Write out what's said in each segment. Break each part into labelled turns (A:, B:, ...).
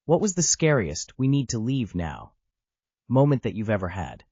A: What was the scariest "we need to leave now" moment that you've ever had?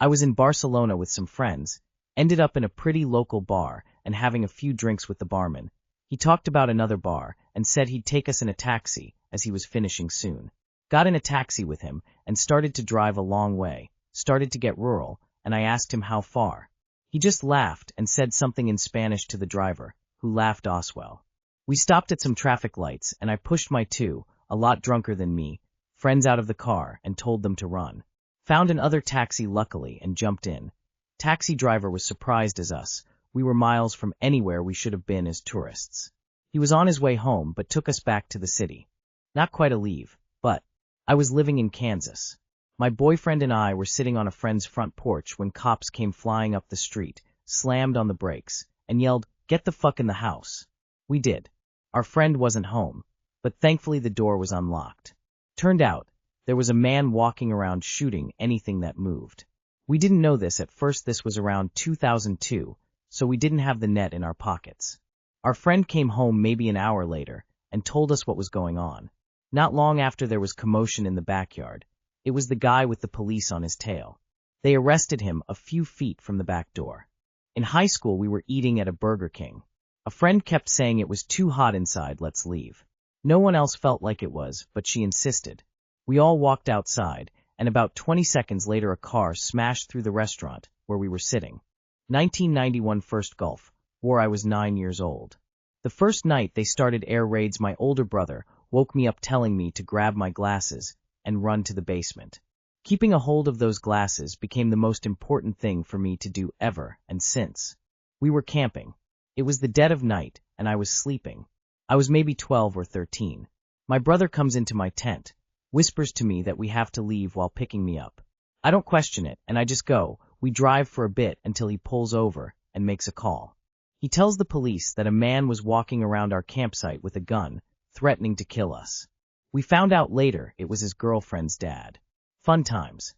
A: I was in Barcelona with some friends, ended up in a pretty local bar and having a few drinks with the barman. He talked about another bar and said he'd take us in a taxi as he was finishing soon. Got in a taxi with him and started to drive a long way, started to get rural, and I asked him how far. He just laughed and said something in Spanish to the driver, who laughed as well. We stopped at some traffic lights and I pushed my two, a lot drunker than me, friends out of the car and told them to run. Found another taxi luckily and jumped in. Taxi driver was surprised as us. We were miles from anywhere we should have been as tourists. He was on his way home but took us back to the city. Not quite a leave, but I was living in Kansas. My boyfriend and I were sitting on a friend's front porch when cops came flying up the street, slammed on the brakes, and yelled, "Get the fuck in the house." We did. Our friend wasn't home, but thankfully the door was unlocked. Turned out, there was a man walking around shooting anything that moved. We didn't know this at first. This was around 2002, so we didn't have the net in our pockets. Our friend came home maybe an hour later and told us what was going on. Not long after, there was commotion in the backyard. It was the guy with the police on his tail. They arrested him a few feet from the back door. In high school, we were eating at a Burger King. A friend kept saying it was too hot inside, let's leave. No one else felt like it was, but she insisted. We all walked outside, and about 20 seconds later a car smashed through the restaurant where we were sitting. 1991 First Gulf War. I was 9 years old. The first night they started air raids, my older brother woke me up telling me to grab my glasses and run to the basement. Keeping a hold of those glasses became the most important thing for me to do ever and since. We were camping. It was the dead of night, and I was sleeping. I was maybe 12 or 13. My brother comes into my tent, whispers to me that we have to leave while picking me up. I don't question it, and I just go. We drive for a bit until he pulls over and makes a call. He tells the police that a man was walking around our campsite with a gun, threatening to kill us. We found out later it was his girlfriend's dad. Fun times.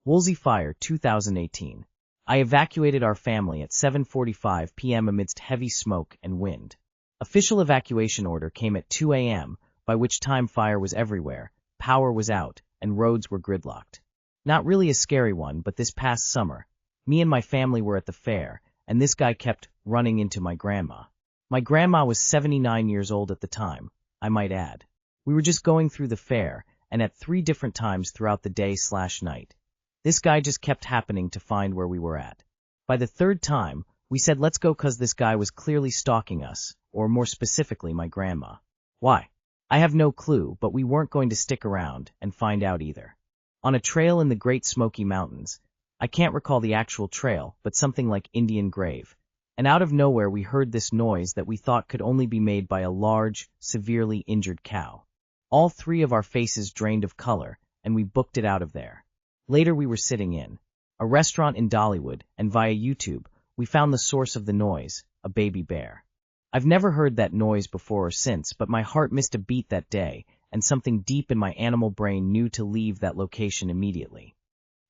A: Woolsey Fire 2018. I evacuated our family at 7:45 p.m. amidst heavy smoke and wind. Official evacuation order came at 2 a.m., by which time fire was everywhere, power was out, and roads were gridlocked. Not really a scary one, but this past summer, me and my family were at the fair, and this guy kept running into my grandma. My grandma was 79 years old at the time, I might add. We were just going through the fair, and at 3 different times throughout the day/night, this guy just kept happening to find where we were at. By the 3rd time, we said let's go, cause this guy was clearly stalking us, or more specifically my grandma. Why? I have no clue, but we weren't going to stick around and find out either. On a trail in the Great Smoky Mountains, I can't recall the actual trail, but something like Indian Grave, and out of nowhere we heard this noise that we thought could only be made by a large, severely injured cow. All 3 of our faces drained of color, and we booked it out of there. Later we were sitting in a restaurant in Dollywood, and via YouTube, we found the source of the noise, a baby bear. I've never heard that noise before or since, but my heart missed a beat that day, and something deep in my animal brain knew to leave that location immediately.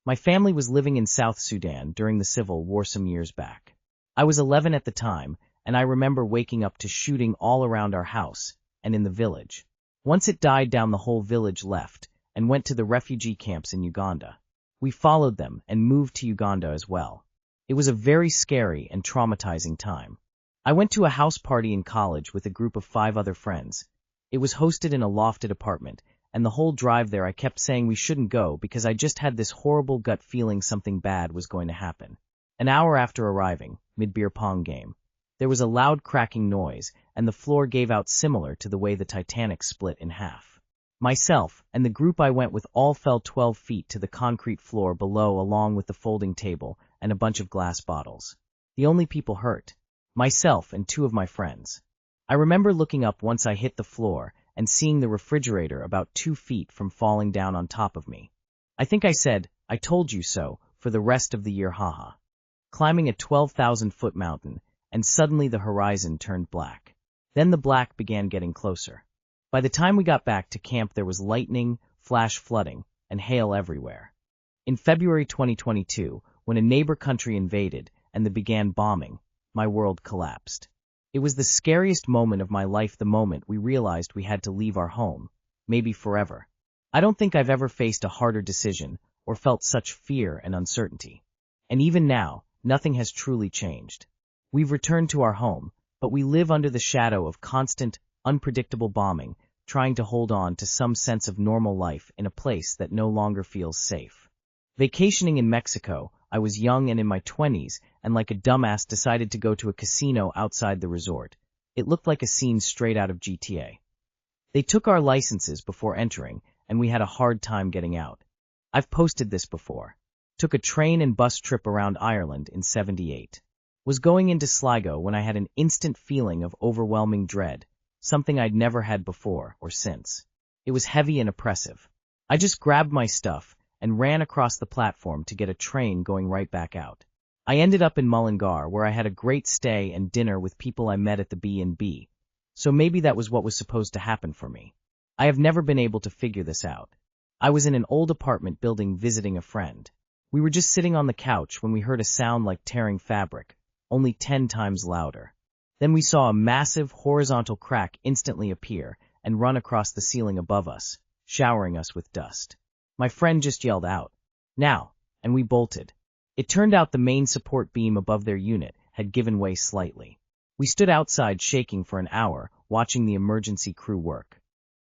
A: My family was living in South Sudan during the Civil War some years back. I was 11 at the time, and I remember waking up to shooting all around our house and in the village. Once it died down, the whole village left and went to the refugee camps in Uganda. We followed them and moved to Uganda as well. It was a very scary and traumatizing time. I went to a house party in college with a group of 5 other friends. It was hosted in a lofted apartment, and the whole drive there I kept saying we shouldn't go because I just had this horrible gut feeling something bad was going to happen. An hour after arriving, mid-beer pong game, there was a loud cracking noise, and the floor gave out similar to the way the Titanic split in half. Myself and the group I went with all fell 12 feet to the concrete floor below, along with the folding table and a bunch of glass bottles. The only people hurt, myself and 2 of my friends. I remember looking up once I hit the floor and seeing the refrigerator about 2 feet from falling down on top of me. I think I said, "I told you so," for the rest of the year, haha. Climbing a 12,000-foot mountain, and suddenly the horizon turned black. Then the black began getting closer. By the time we got back to camp, there was lightning, flash flooding, and hail everywhere. In February 2022, when a neighbor country invaded and they began bombing, my world collapsed. It was the scariest moment of my life, the moment we realized we had to leave our home, maybe forever. I don't think I've ever faced a harder decision or felt such fear and uncertainty. And even now, nothing has truly changed. We've returned to our home, but we live under the shadow of constant, unpredictable bombing, trying to hold on to some sense of normal life in a place that no longer feels safe. Vacationing in Mexico, I was young and in my 20s, and like a dumbass decided to go to a casino outside the resort. It looked like a scene straight out of GTA. They took our licenses before entering, and we had a hard time getting out. I've posted this before. Took a train and bus trip around Ireland in '78. Was going into Sligo when I had an instant feeling of overwhelming dread, something I'd never had before or since. It was heavy and oppressive. I just grabbed my stuff and ran across the platform to get a train going right back out. I ended up in Mullingar, where I had a great stay and dinner with people I met at the B&B, so maybe that was what was supposed to happen for me. I have never been able to figure this out. I was in an old apartment building visiting a friend. We were just sitting on the couch when we heard a sound like tearing fabric, only 10 times louder. Then we saw a massive horizontal crack instantly appear and run across the ceiling above us, showering us with dust. My friend just yelled out, "Now," and we bolted. It turned out the main support beam above their unit had given way slightly. We stood outside shaking for an hour, watching the emergency crew work.